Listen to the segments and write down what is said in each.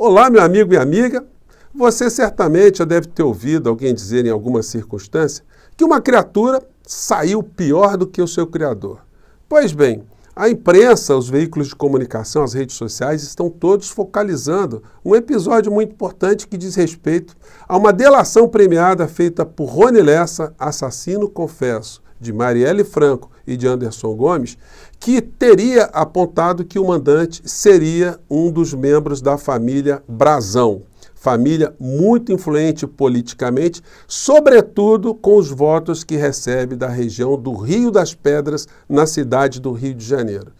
Olá, meu amigo e amiga. Você certamente já deve ter ouvido alguém dizer em alguma circunstância que uma criatura saiu pior do que o seu criador. Pois bem, a imprensa, os veículos de comunicação, as redes sociais estão todos focalizando um episódio muito importante que diz respeito a uma delação premiada feita por Rony Lessa, assassino confesso, de Marielle Franco e de Anderson Gomes, que teria apontado que o mandante seria um dos membros da família Brazão, família muito influente politicamente, sobretudo com os votos que recebe da região do Rio das Pedras, na cidade do Rio de Janeiro.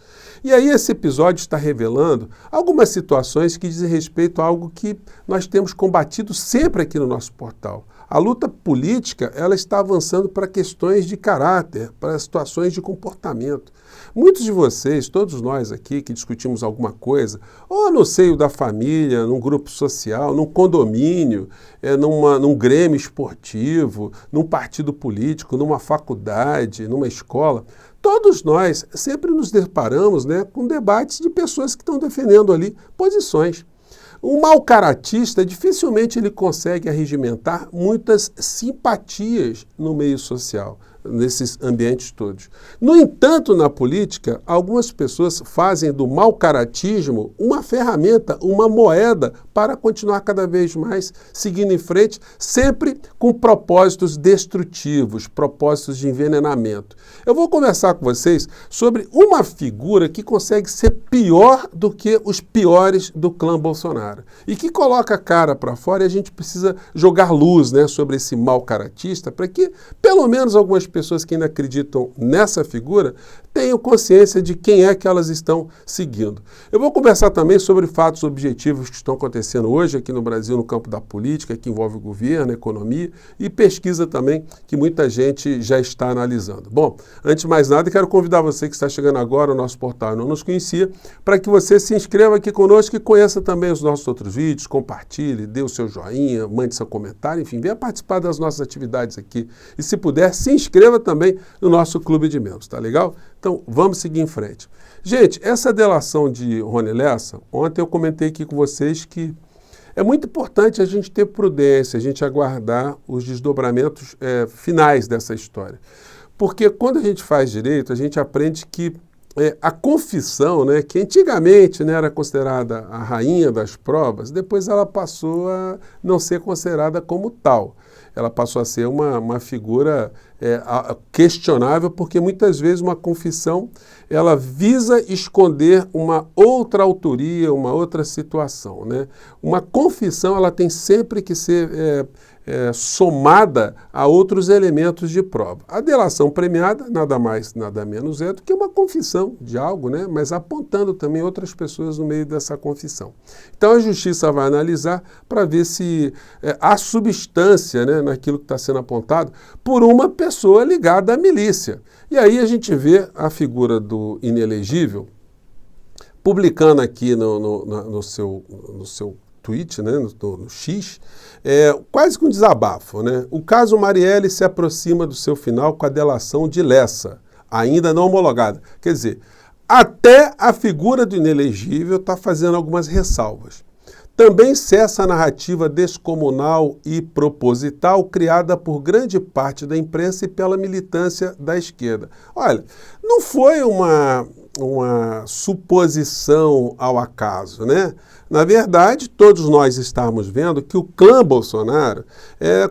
E aí esse episódio está revelando algumas situações que dizem respeito a algo que nós temos combatido sempre aqui no nosso portal. A luta política, ela está avançando para questões de caráter, para situações de comportamento. Muitos de vocês, todos nós aqui que discutimos alguma coisa, ou no seio da família, num grupo social, num condomínio, num grêmio esportivo, num partido político, numa faculdade, numa escola, todos nós sempre nos deparamos, com debates de pessoas que estão defendendo ali posições. Um mau caratista, dificilmente ele consegue arregimentar muitas simpatias no meio social, nesses ambientes todos. No entanto, na política, algumas pessoas fazem do mau caratismo uma ferramenta, uma moeda para continuar cada vez mais seguindo em frente, sempre com propósitos destrutivos, propósitos de envenenamento. Eu vou conversar com vocês sobre uma figura que consegue ser pior do que os piores do clã Bolsonaro e que coloca a cara para fora, e a gente precisa jogar luz, sobre esse mau caratista para que, pelo menos, algumas pessoas que ainda acreditam nessa figura tenham consciência de quem é que elas estão seguindo. Eu vou conversar também sobre fatos objetivos que estão acontecendo hoje aqui no Brasil, no campo da política, que envolve o governo, a economia e pesquisa também que muita gente já está analisando. Bom, antes de mais nada, quero convidar você que está chegando agora ao nosso portal e não nos conhecia, para que você se inscreva aqui conosco e conheça também os nossos outros vídeos, compartilhe, dê o seu joinha, mande seu comentário, enfim, venha participar das nossas atividades aqui. E se puder, se inscreva também no nosso clube de membros, tá legal? Então, vamos seguir em frente. Gente, essa delação de Rony Lessa, ontem eu comentei aqui com vocês que é muito importante a gente ter prudência, a gente aguardar os desdobramentos finais dessa história. Porque quando a gente faz direito, a gente aprende que a confissão, que antigamente era considerada a rainha das provas, depois ela passou a não ser considerada como tal. Ela passou a ser uma figura questionável, porque muitas vezes uma confissão ela visa esconder uma outra autoria, uma outra situação. Uma confissão ela tem sempre que ser somada a outros elementos de prova. A delação premiada nada mais, nada menos é do que uma confissão de algo, mas apontando também outras pessoas no meio dessa confissão. Então a justiça vai analisar para ver se há substância naquilo que está sendo apontado por uma pessoa ligada à milícia. E aí a gente vê a figura do inelegível publicando aqui no seu tweet, no X, quase que um desabafo. O caso Marielle se aproxima do seu final com a delação de Lessa, ainda não homologada. Quer dizer, até a figura do inelegível está fazendo algumas ressalvas. Também cessa a narrativa descomunal e proposital criada por grande parte da imprensa e pela militância da esquerda. Olha, não foi uma suposição ao acaso, Na verdade, todos nós estamos vendo que o clã Bolsonaro,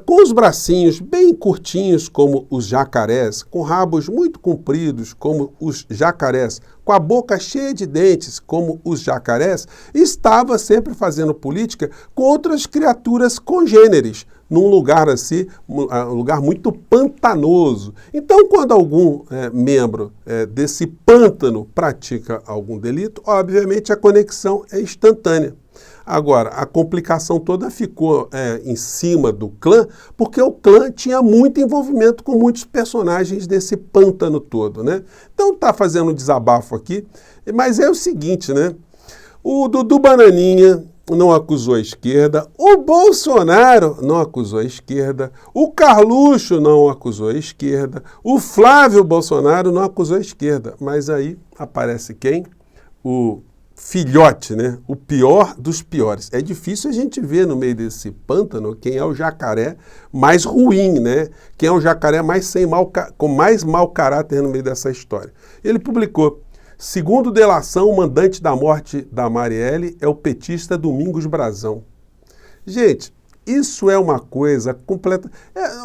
com os bracinhos bem curtinhos como os jacarés, com rabos muito compridos como os jacarés, com a boca cheia de dentes como os jacarés, estava sempre fazendo política com outras criaturas congêneres, num lugar assim, um lugar muito pantanoso. Então, quando algum membro desse pântano pratica algum delito, obviamente a conexão é instantânea. Agora, a complicação toda ficou em cima do clã, porque o clã tinha muito envolvimento com muitos personagens desse pântano todo, Então, tá fazendo um desabafo aqui, mas é o seguinte, O Dudu Bananinha não acusou a esquerda, o Bolsonaro não acusou a esquerda, o Carluxo não acusou a esquerda, o Flávio Bolsonaro não acusou a esquerda. Mas aí aparece quem? O filhote, né? O pior dos piores. É difícil a gente ver no meio desse pântano quem é o jacaré mais ruim, né? Quem é o jacaré com mais mau caráter no meio dessa história. Ele publicou: segundo delação, o mandante da morte da Marielle é o petista Domingos Brazão. Gente, isso é uma coisa completa.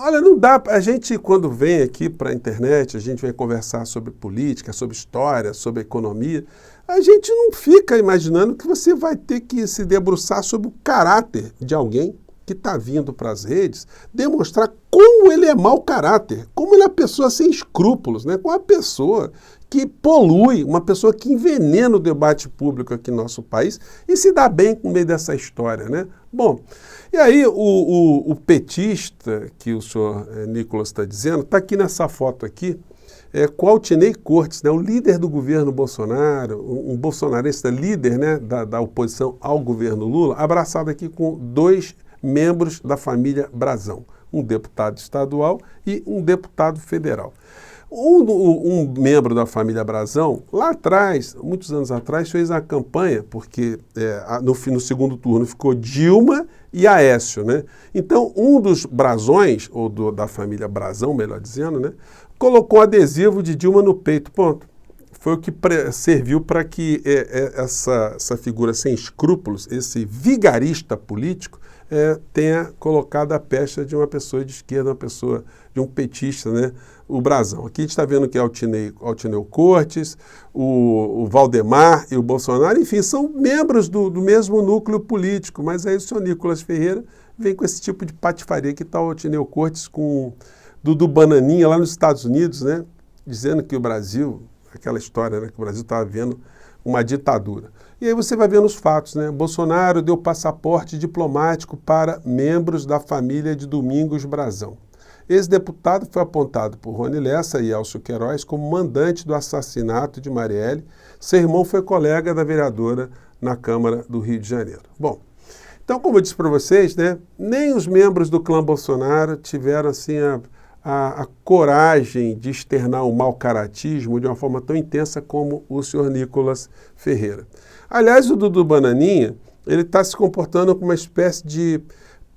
Olha, não dá. A gente, quando vem aqui para a internet, a gente vem conversar sobre política, sobre história, sobre economia, a gente não fica imaginando que você vai ter que se debruçar sobre o caráter de alguém que está vindo para as redes, demonstrar como ele é mau caráter, como ele é uma pessoa sem escrúpulos, né? Como uma pessoa que polui, uma pessoa que envenena o debate público aqui no nosso país e se dá bem com meio dessa história, né? Bom, e aí o petista que o senhor Nicolas está dizendo, está aqui nessa foto aqui, com Altinei Cortes, né, o líder do governo Bolsonaro, um bolsonarista líder, né, da oposição ao governo Lula, abraçado aqui com dois membros da família Brazão, um deputado estadual e um deputado federal. Um membro da família Brazão, lá atrás, muitos anos atrás, fez a campanha, porque no segundo turno ficou Dilma e Aécio, né? Então, um dos Brazões, ou da família Brazão, melhor dizendo, né, colocou adesivo de Dilma no peito, ponto. Foi o que serviu para que essa figura sem escrúpulos, esse vigarista político, tenha colocado a pecha de uma pessoa de esquerda, uma pessoa de um petista, né? O Brazão. Aqui a gente está vendo que é Altinei Cortes, o Valdemar e o Bolsonaro, enfim, são membros do mesmo núcleo político, mas aí o senhor Nicolas Ferreira vem com esse tipo de patifaria. Aqui está o Altinei Cortes com Dudu Bananinha lá nos Estados Unidos, né? Dizendo que o Brasil, aquela história, né, que o Brasil estava vendo uma ditadura. E aí você vai vendo os fatos, né? Bolsonaro deu passaporte diplomático para membros da família de Domingos Brazão. Esse deputado foi apontado por Rony Lessa e Elcio Queiroz como mandante do assassinato de Marielle. Seu irmão foi colega da vereadora na Câmara do Rio de Janeiro. Bom, então, como eu disse para vocês, né, nem os membros do clã Bolsonaro tiveram assim a coragem de externar o mau caratismo de uma forma tão intensa como o senhor Nicolas Ferreira. Aliás, o Dudu Bananinha, ele está se comportando como uma espécie de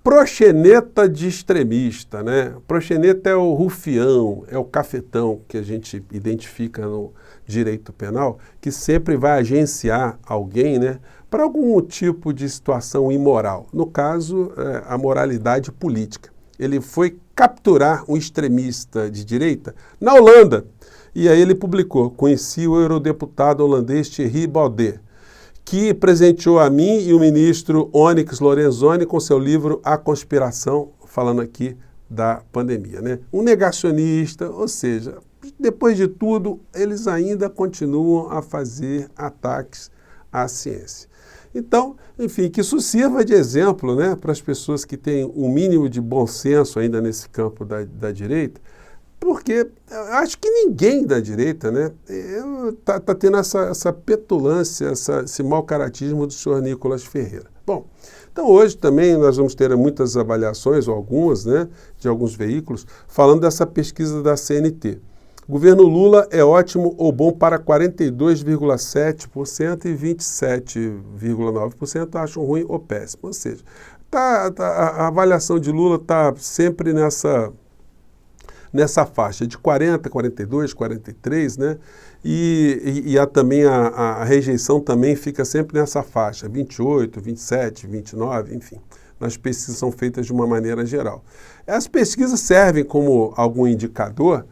proxeneta de extremista, né? Proxeneta é o rufião, é o cafetão que a gente identifica no direito penal, que sempre vai agenciar alguém, né, para algum tipo de situação imoral. No caso, a moralidade política. Ele foi capturar um extremista de direita na Holanda. E aí ele publicou: conheci o eurodeputado holandês Thierry Baudet, que presenteou a mim e o ministro Onyx Lorenzoni com seu livro A Conspiração, falando aqui da pandemia, né? Um negacionista, ou seja, depois de tudo, eles ainda continuam a fazer ataques à ciência. Então, enfim, que isso sirva de exemplo, né, para as pessoas que têm um mínimo de bom senso ainda nesse campo da direita, porque eu acho que ninguém da direita, né, tá tendo essa petulância, esse mau caratismo do senhor Nicolas Ferreira. Bom, então hoje também nós vamos ter muitas avaliações, ou algumas, né, de alguns veículos, falando dessa pesquisa da CNT. O governo Lula é ótimo ou bom para 42,7% e 27,9% acham ruim ou péssimo. Ou seja, a avaliação de Lula está sempre nessa faixa de 40, 42, 43, né? E também a rejeição também fica sempre nessa faixa, 28, 27, 29, enfim. As pesquisas são feitas de uma maneira geral. As pesquisas servem como algum indicador,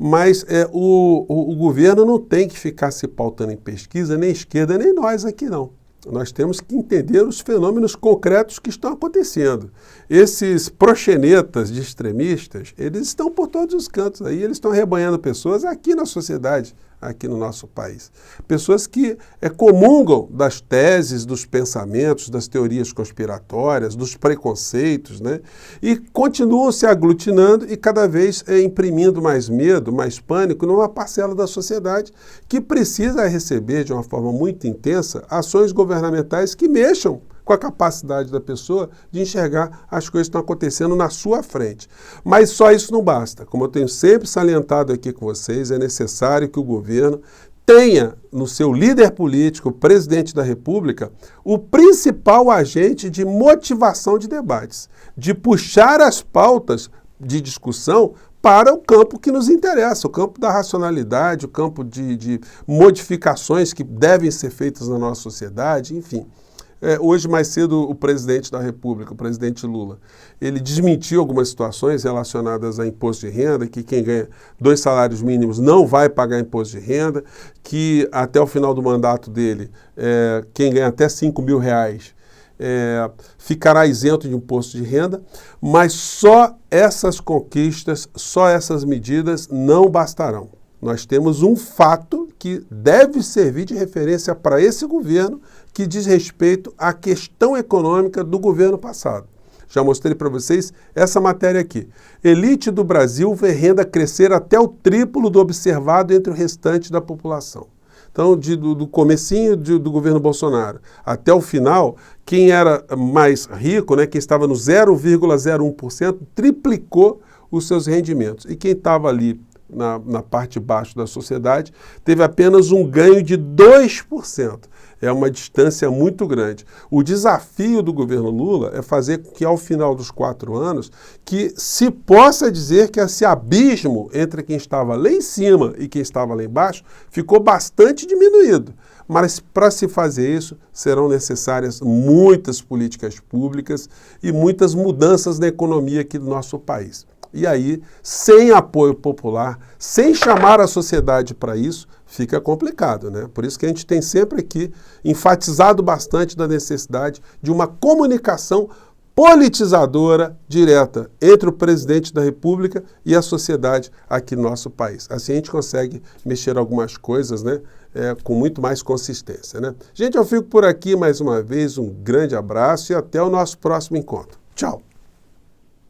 mas o governo não tem que ficar se pautando em pesquisa, nem esquerda, nem nós aqui não. Nós temos que entender os fenômenos concretos que estão acontecendo. Esses proxenetas de extremistas, eles estão por todos os cantos aí, eles estão arrebanhando pessoas aqui na sociedade, aqui no nosso país. Pessoas que comungam das teses, dos pensamentos, das teorias conspiratórias, dos preconceitos, né? E continuam se aglutinando e cada vez imprimindo mais medo, mais pânico numa parcela da sociedade que precisa receber de uma forma muito intensa ações governamentais que mexam com a capacidade da pessoa de enxergar as coisas que estão acontecendo na sua frente. Mas só isso não basta. Como eu tenho sempre salientado aqui com vocês, é necessário que o governo tenha no seu líder político, o presidente da República, o principal agente de motivação de debates, de puxar as pautas de discussão para o campo que nos interessa, o campo da racionalidade, o campo de modificações que devem ser feitas na nossa sociedade, enfim. Hoje, mais cedo, o presidente da República, o presidente Lula, ele desmentiu algumas situações relacionadas a imposto de renda, que quem ganha 2 salários mínimos não vai pagar imposto de renda, que até o final do mandato dele, quem ganha até R$5.000 ficará isento de imposto de renda, mas só essas conquistas, só essas medidas não bastarão. Nós temos um fato que deve servir de referência para esse governo, que diz respeito à questão econômica do governo passado. Já mostrei para vocês essa matéria aqui. Elite do Brasil vê renda crescer até o triplo do observado entre o restante da população. Então, do comecinho do governo Bolsonaro até o final, quem era mais rico, né, quem estava no 0,01%, triplicou os seus rendimentos. E quem estava ali na parte de baixo da sociedade, teve apenas um ganho de 2%. É uma distância muito grande. O desafio do governo Lula é fazer com que, ao final dos 4 anos, que se possa dizer que esse abismo entre quem estava lá em cima e quem estava lá embaixo ficou bastante diminuído. Mas, para se fazer isso, serão necessárias muitas políticas públicas e muitas mudanças na economia aqui do nosso país. E aí, sem apoio popular, sem chamar a sociedade para isso, fica complicado, né? Por isso que a gente tem sempre aqui enfatizado bastante da necessidade de uma comunicação politizadora direta entre o presidente da República e a sociedade aqui no nosso país. Assim a gente consegue mexer algumas coisas, né? Com muito mais consistência, né? Gente, eu fico por aqui mais uma vez, um grande abraço e até o nosso próximo encontro. Tchau!